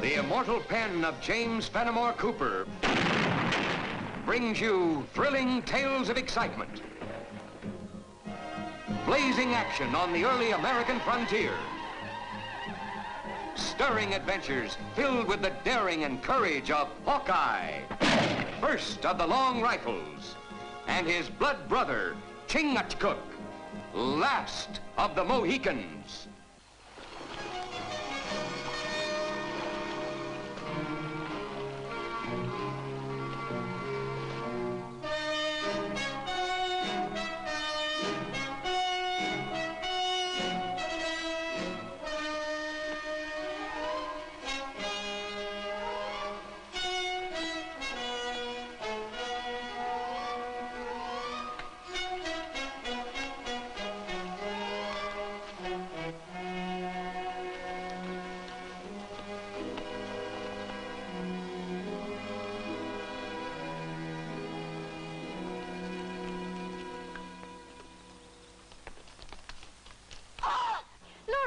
The immortal pen of James Fenimore Cooper brings you thrilling tales of excitement, blazing action on the early American frontier, stirring adventures filled with the daring and courage of Hawkeye, first of the Long Rifles, and his blood brother, Chingachgook, last of the Mohicans.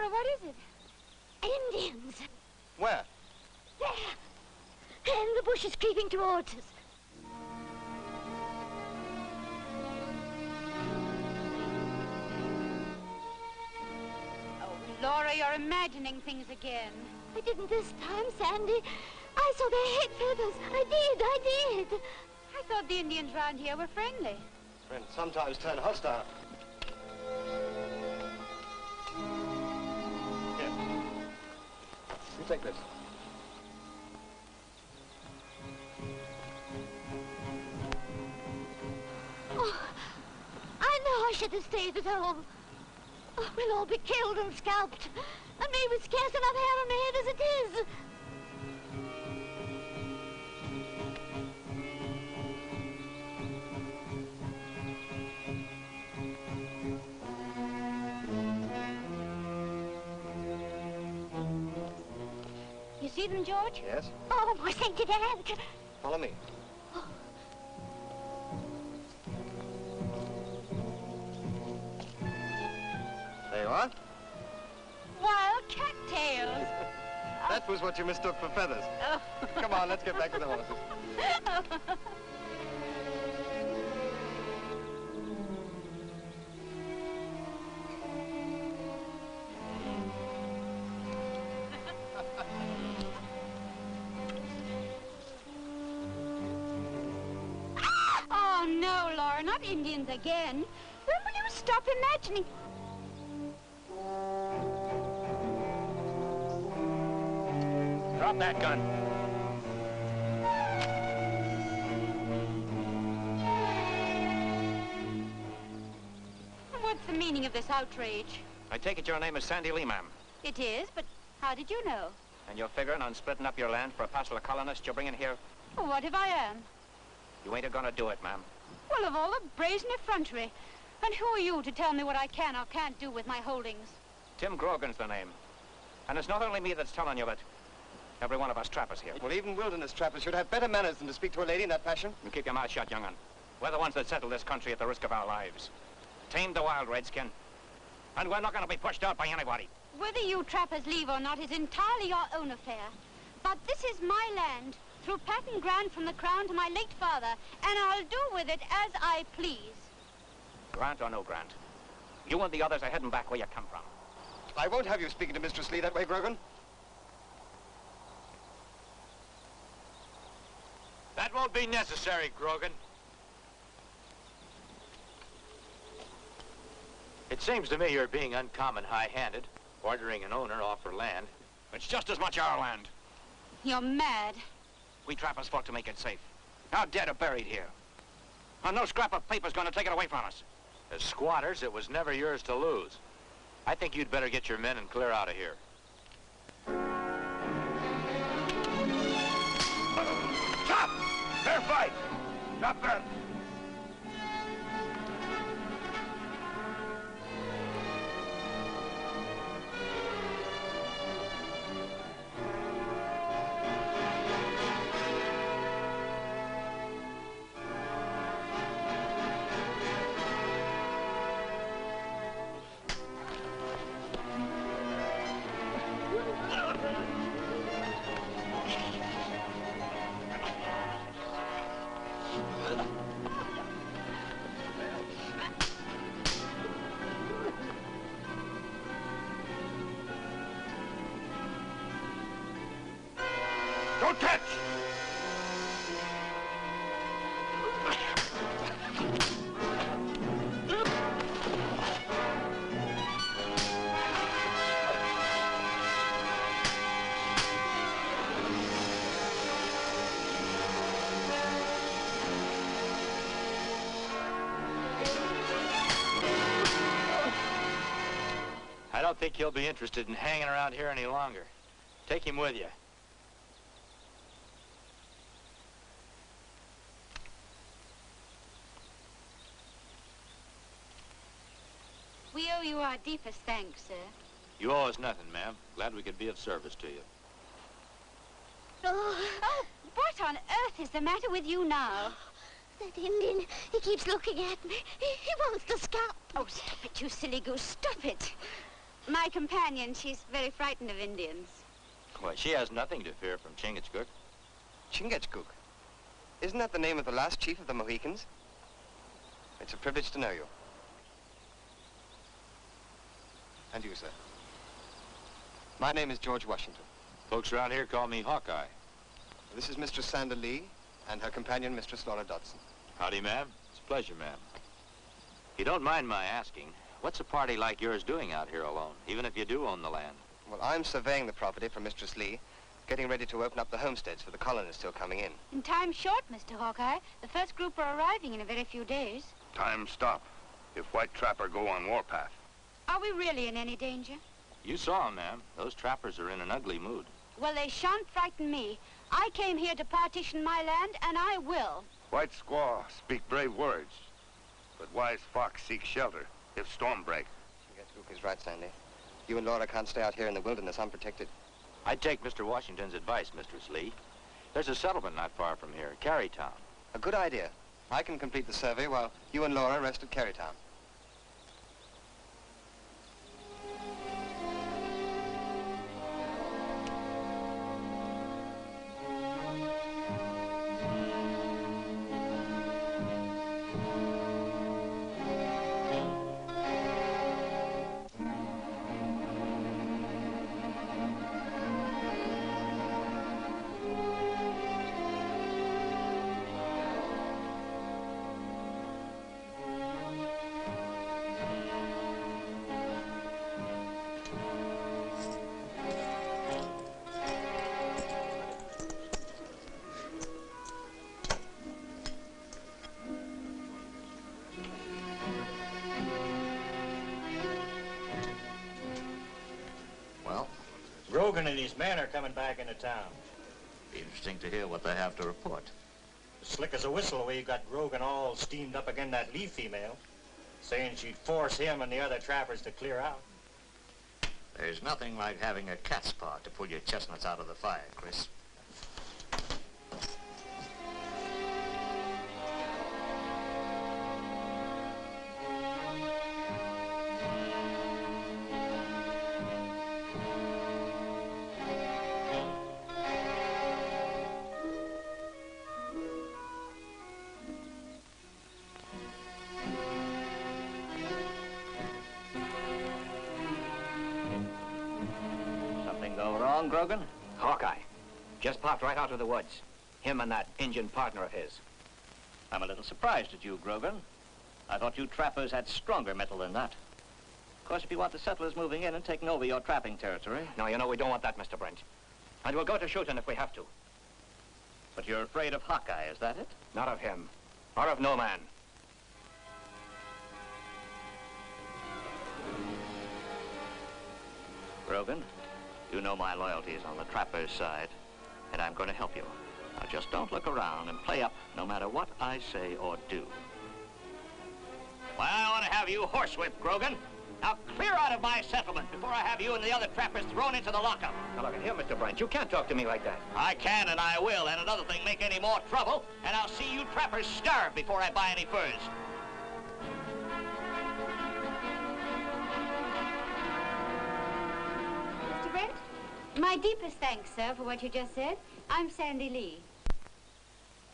What is it? Indians. Where? There. In the bushes creeping towards us. Oh, Laura, you're imagining things again. I didn't this time, Sandy. I saw their head feathers. I did. I thought the Indians round here were friendly. Friends sometimes turn hostile. You take this. Oh, I know I should have stayed at home. Oh, we'll all be killed and scalped. And me with scarce enough hair on my head as it is. You see them, George? Yes. Oh, my sainted aunt. Follow me. Oh. There you are. Wild cattails. That was what you mistook for feathers. Oh. Come on, let's get back to the horses. Oh, no, Laura, not Indians again. When will you stop imagining? Drop that gun. What's the meaning of this outrage? I take it your name is Sandy Lee, ma'am. It is, but how did you know? And you're figuring on splitting up your land for a parcel of colonists you're bringing here? Well, what if I am? You ain't gonna do it, ma'am. Well, of all the brazen effrontery. And who are you to tell me what I can or can't do with my holdings? Tim Grogan's the name. And it's not only me that's telling you, but every one of us trappers here. Well, even wilderness trappers should have better manners than to speak to a lady in that fashion. You keep your mouth shut, young'un. We're the ones that settled this country at the risk of our lives. Tamed the wild, Redskin. And we're not gonna be pushed out by anybody. Whether you trappers leave or not is entirely your own affair. But this is my land, through patent grant from the Crown to my late father, and I'll do with it as I please. Grant or no grant, you and the others are heading back where you come from. I won't have you speaking to Mistress Lee that way, Grogan. That won't be necessary, Grogan. It seems to me you're being uncommon high-handed, ordering an owner off her land. It's just as much our land. You're mad. We trappers fought to make it safe. Our dead are buried here. And no scrap of paper's gonna take it away from us. As squatters, it was never yours to lose. I think you'd better get your men and clear out of here. Stop! Fair fight! Stop there! Don't touch! I don't think he'll be interested in hanging around here any longer. Take him with you. We owe you our deepest thanks, sir. You owe us nothing, ma'am. Glad we could be of service to you. Oh, what on earth is the matter with you now? That Indian, he keeps looking at me. He wants to scalp. Oh, stop it, you silly goose, stop it. My companion, she's very frightened of Indians. Why, she has nothing to fear from Chingachgook. Chingachgook? Isn't that the name of the last chief of the Mohicans? It's a privilege to know you. And you, sir. My name is George Washington. Folks around here call me Hawkeye. This is Mistress Sandra Lee and her companion, Mistress Laura Dodson. Howdy, ma'am. It's a pleasure, ma'am. You don't mind my asking, what's a party like yours doing out here alone, even if you do own the land? Well, I'm surveying the property for Mistress Lee, getting ready to open up the homesteads for the colonists still coming in. In time short, Mr. Hawkeye. The first group are arriving in a very few days. Time stop. If white trapper go on warpath. Are we really in any danger? You saw 'em, ma'am. Those trappers are in an ugly mood. Well, they shan't frighten me. I came here to partition my land, and I will. White squaw speak brave words, but wise fox seek shelter if storm break. Chingachgook is right, Sandy. You and Laura can't stay out here in the wilderness unprotected. I'd take Mr. Washington's advice, Mistress Lee. There's a settlement not far from here, Carytown. A good idea. I can complete the survey while you and Laura rest at Carytown. Grogan and his men are coming back into town. Be interesting to hear what they have to report. Slick as a whistle the way you got Grogan all steamed up again that Lee female, saying she'd force him and the other trappers to clear out. There's nothing like having a cat's paw to pull your chestnuts out of the fire, Chris. Go wrong, Grogan? Hawkeye. Just popped right out of the woods. Him and that Indian partner of his. I'm a little surprised at you, Grogan. I thought you trappers had stronger metal than that. Of course, if you want the settlers moving in and taking over your trapping territory... No, you know, we don't want that, Mr. Brent. And we'll go to shooting if we have to. But you're afraid of Hawkeye, is that it? Not of him. Or of no man. Grogan, you know my loyalty is on the trapper's side, and I'm going to help you. Now, just don't look around and play up no matter what I say or do. Well, I want to have you horsewhipped, Grogan. Now, clear out of my settlement before I have you and the other trappers thrown into the lockup. Now, look at here, Mr. Brent. You can't talk to me like that. I can, and I will, and another thing, make any more trouble, and I'll see you trappers starve before I buy any furs. Mr. Brent, my deepest thanks, sir, for what you just said. I'm Sandy Lee.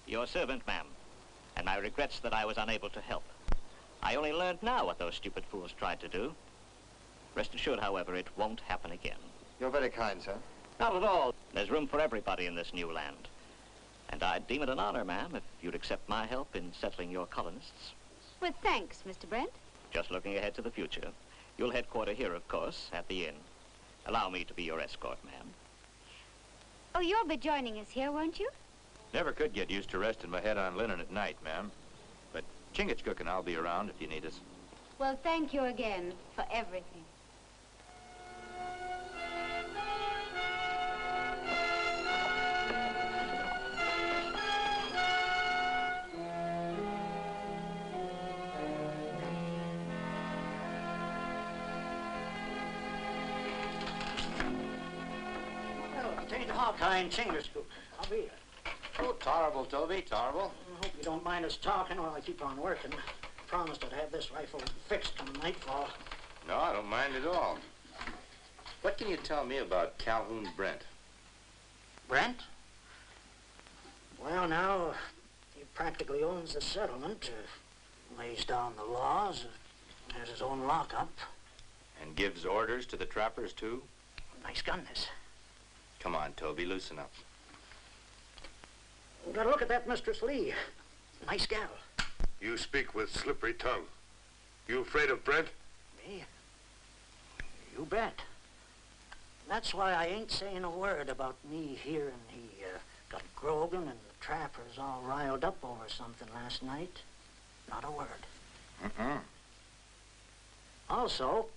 Your servant, ma'am, and my regrets that I was unable to help. I only learned now what those stupid fools tried to do. Rest assured, however, it won't happen again. You're very kind, sir. Not at all. There's room for everybody in this new land. And I'd deem it an honor, ma'am, if you'd accept my help in settling your colonists. With thanks, Mr. Brent. Just looking ahead to the future. You'll headquarter here, of course, at the inn. Allow me to be your escort, ma'am. Oh, you'll be joining us here, won't you? Never could get used to resting my head on linen at night, ma'am. But Chingachgook and I'll be around if you need us. Well, thank you again for everything. Hawkeye and Chingachgook. I'll be here. Oh, terrible, Toby, terrible. I hope you don't mind us talking while I keep on working. Promised I'd have this rifle fixed come nightfall. No, I don't mind at all. What can you tell me about Calhoun Brent? Brent? Well, now, he practically owns the settlement, lays down the laws, has his own lockup. And gives orders to the trappers, too? Nice gun, this. Come on, Toby, loosen up. We've got to look at that Mistress Lee. Nice gal. You speak with slippery tongue. You afraid of Brent? Me? You bet. That's why I ain't saying a word about me hearing he got Grogan and the trappers all riled up over something last night. Not a word. Also,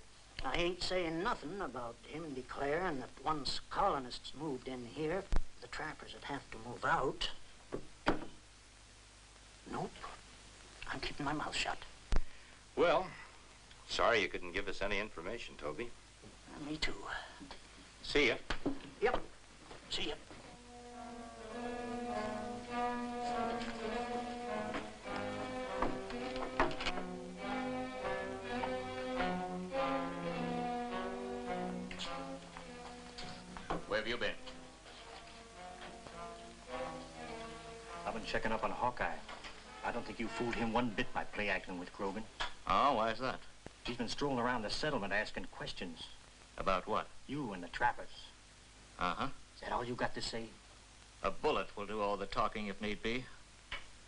I ain't saying nothing about him declaring that once colonists moved in here, the trappers would have to move out. Nope. I'm keeping my mouth shut. Well, sorry you couldn't give us any information, Toby. Me too. See ya. Yep. See ya. Where have you been? I've been checking up on Hawkeye. I don't think you fooled him one bit by play acting with Grogan. Oh, why is that? He's been strolling around the settlement asking questions. About what? You and the trappers. Uh-huh. Is that all you got to say? A bullet will do all the talking if need be.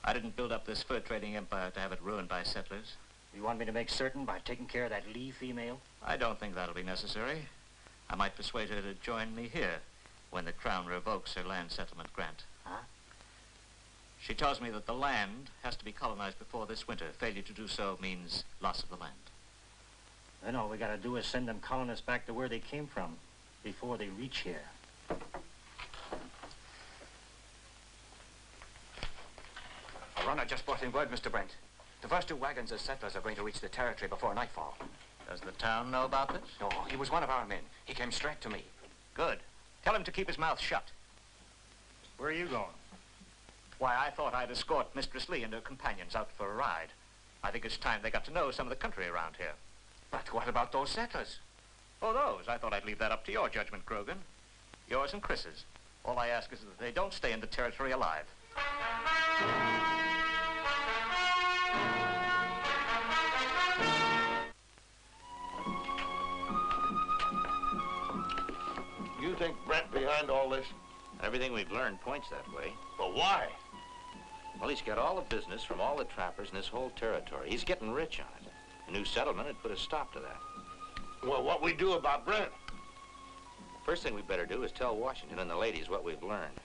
I didn't build up this fur trading empire to have it ruined by settlers. You want me to make certain by taking care of that Lee female? I don't think that'll be necessary. I might persuade her to join me here when the Crown revokes her land settlement grant. Huh? She tells me that the land has to be colonized before this winter. Failure to do so means loss of the land. Then all we gotta do is send them colonists back to where they came from before they reach here. A runner just brought in word, Mr. Brent. The first 2 wagons of settlers are going to reach the territory before nightfall. Does the town know about this? No, he was one of our men. He came straight to me. Good. Tell him to keep his mouth shut. Where are you going? Why, I thought I'd escort Mistress Lee and her companions out for a ride. I think it's time they got to know some of the country around here. But what about those settlers? Oh, those? I thought I'd leave that up to your judgment, Grogan. Yours and Chris's. All I ask is that they don't stay in the territory alive. You think Brent behind all this? Everything we've learned points that way. But why? Well, he's got all the business from all the trappers in this whole territory. He's getting rich on it. A new settlement would put a stop to that. Well, what we do about Brent? First thing we better do is tell Washington and the ladies what we've learned.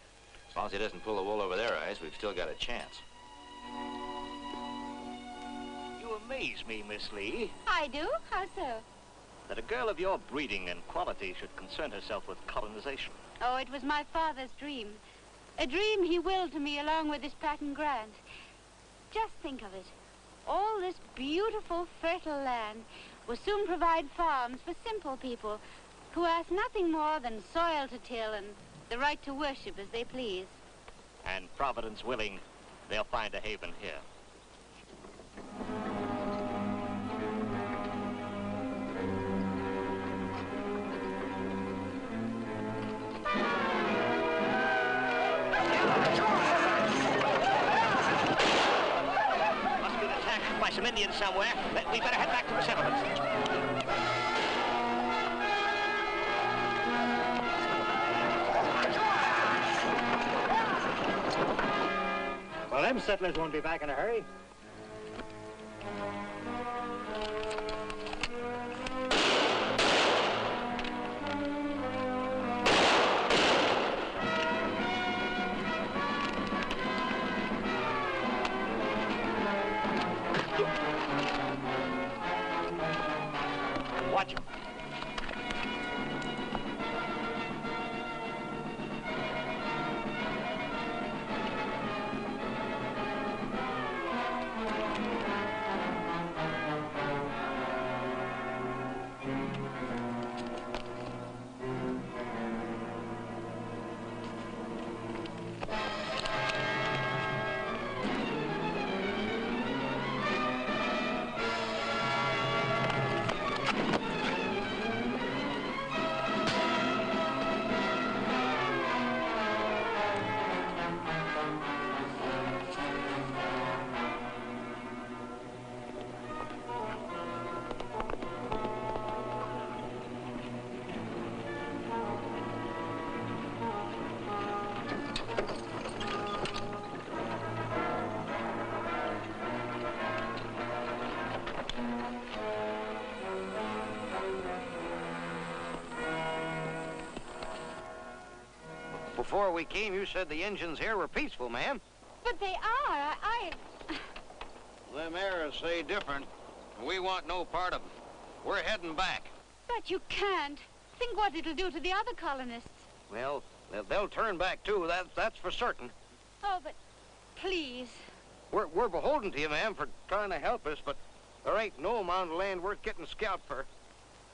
As long as he doesn't pull the wool over their eyes, we've still got a chance. You amaze me, Miss Lee. I do? How so? That a girl of your breeding and quality should concern herself with colonization. Oh, it was my father's dream. A dream he willed to me along with his patent grant. Just think of it. All this beautiful, fertile land will soon provide farms for simple people who ask nothing more than soil to till and the right to worship as they please. And Providence willing, they'll find a haven here. Must be an attack by some Indians somewhere. We better head back to the settlement. Them settlers won't be back in a hurry. Watch him. Before we came, you said the Injuns here were peaceful, ma'am. But they are. Them arrows say different. We want no part of them. We're heading back. But you can't. Think what it'll do to the other colonists. Well, they'll turn back, too. That's for certain. Oh, but please. We're beholden to you, ma'am, for trying to help us, but there ain't no amount of land worth getting scalped for.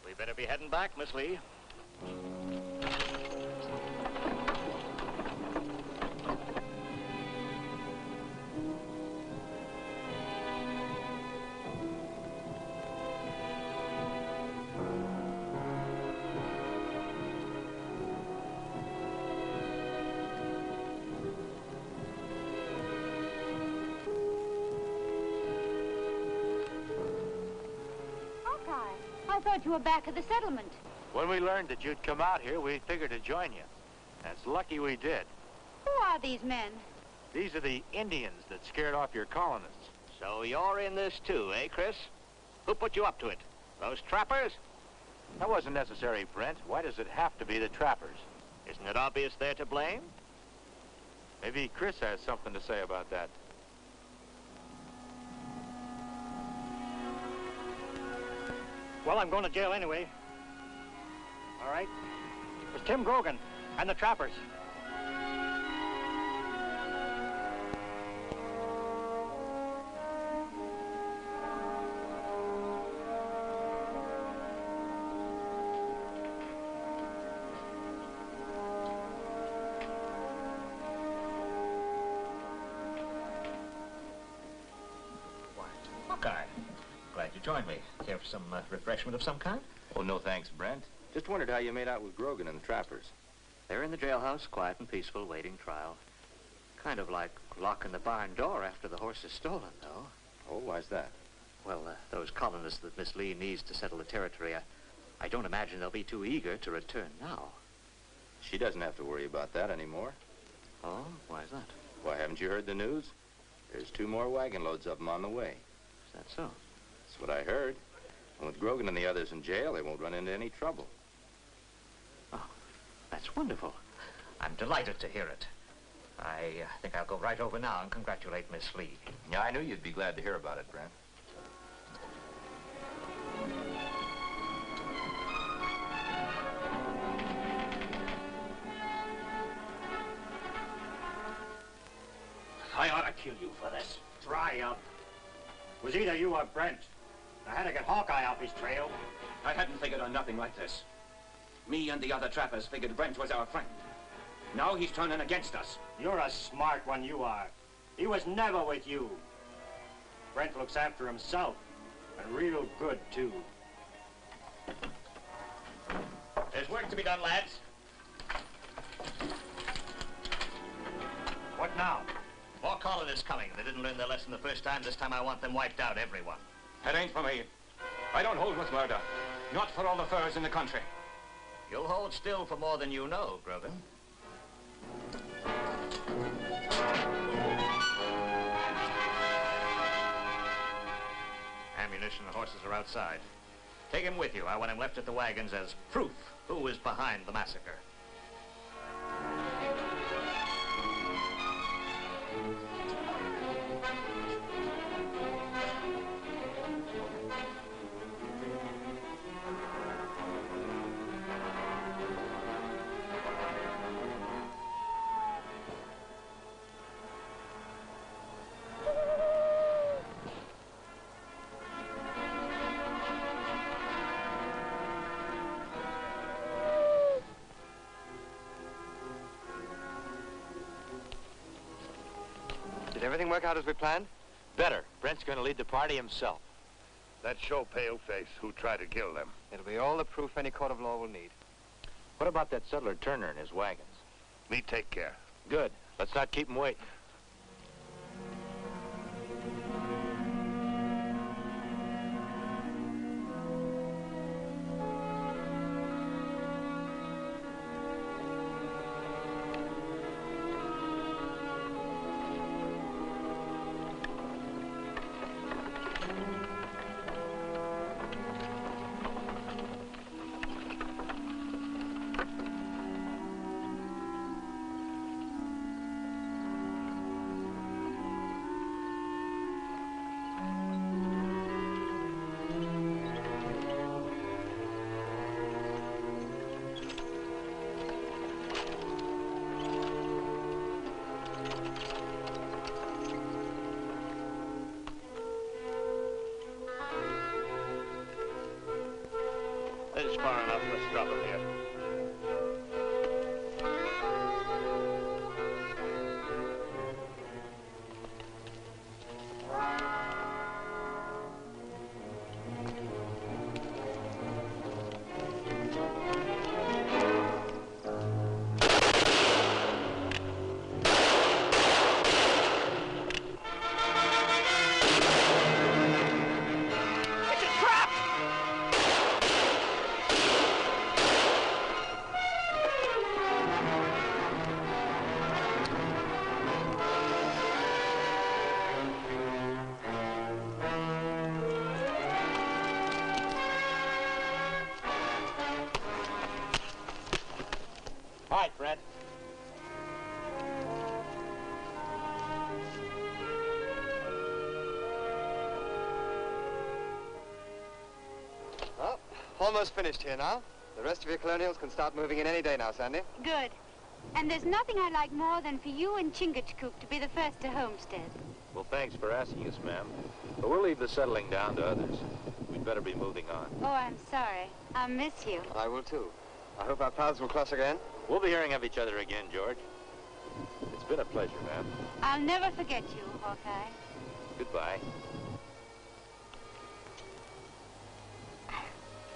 We better be heading back, Miss Lee. Hawkeye, I thought you were back at the settlement. When we learned that you'd come out here, we figured to join you. And it's lucky we did. Who are these men? These are the Indians that scared off your colonists. So you're in this too, eh, Chris? Who put you up to it? Those trappers? That wasn't necessary, Brent. Why does it have to be the trappers? Isn't it obvious they're to blame? Maybe Chris has something to say about that. Well, I'm going to jail anyway. All right. It's Tim Grogan and the trappers. Hawkeye, glad you joined me. Care for some refreshment of some kind? Oh, no thanks, Brent. Just wondered how you made out with Grogan and the trappers. They're in the jailhouse, quiet and peaceful, waiting trial. Kind of like locking the barn door after the horse is stolen, though. Oh, why's that? Well, those colonists that Miss Lee needs to settle the territory, I don't imagine they'll be too eager to return now. She doesn't have to worry about that anymore. Oh, why is that? Why, haven't you heard the news? There's 2 more wagon loads of them on the way. Is that so? That's what I heard. And with Grogan and the others in jail, they won't run into any trouble. Oh, that's wonderful. I'm delighted to hear it. I think I'll go right over now and congratulate Miss Lee. Yeah, I knew you'd be glad to hear about it, Brent. I ought to kill you for this. Dry up. It was either you or Brent. I had to get Hawkeye off his trail. I hadn't figured on nothing like this. Me and the other trappers figured Brent was our friend. Now he's turning against us. You're a smart one, you are. He was never with you. Brent looks after himself, and real good, too. There's work to be done, lads. What now? More colonists coming. They didn't learn their lesson the first time. This time I want them wiped out, everyone. It ain't for me. I don't hold with murder. Not for all the furs in the country. You'll hold still for more than you know, Grogan. station. The horses are outside. Take him with you. I want him left at the wagons as proof who is behind the massacre. Did everything work out as we planned? Better. Brent's going to lead the party himself. That show paleface who tried to kill them. It'll be all the proof any court of law will need. What about that settler Turner and his wagons? Me take care. Good. Let's not keep him waiting. This is far enough. Let's drop him here. All right, Brent. Well, almost finished here now. The rest of your colonials can start moving in any day now, Sandy. Good. And there's nothing I'd like more than for you and Chingachgook to be the first to homestead. Well, thanks for asking us, ma'am. But we'll leave the settling down to others. We'd better be moving on. Oh, I'm sorry. I'll miss you. I will, too. I hope our paths will cross again. We'll be hearing of each other again, George. It's been a pleasure, ma'am. I'll never forget you, Hawkeye. Goodbye.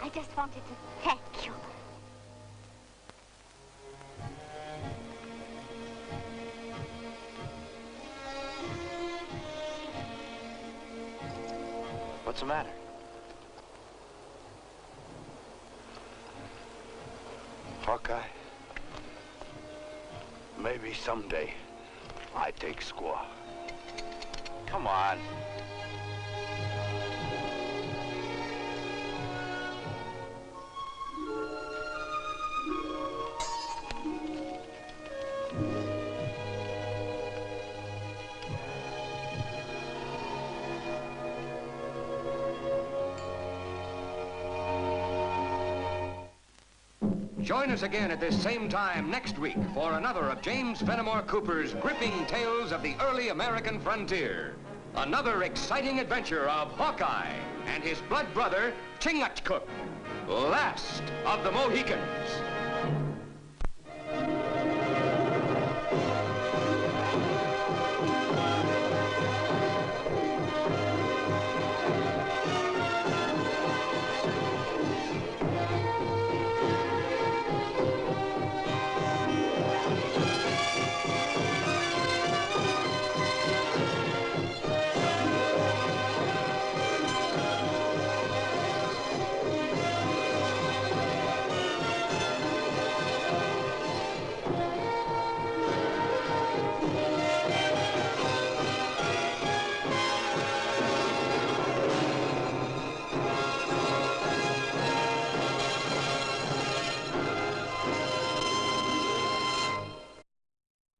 I just wanted to thank you. What's the matter? Hawkeye, maybe someday I take squaw. Come on. Join us again at this same time next week for another of James Fenimore Cooper's gripping tales of the early American frontier. Another exciting adventure of Hawkeye and his blood brother, Chingachgook, last of the Mohicans.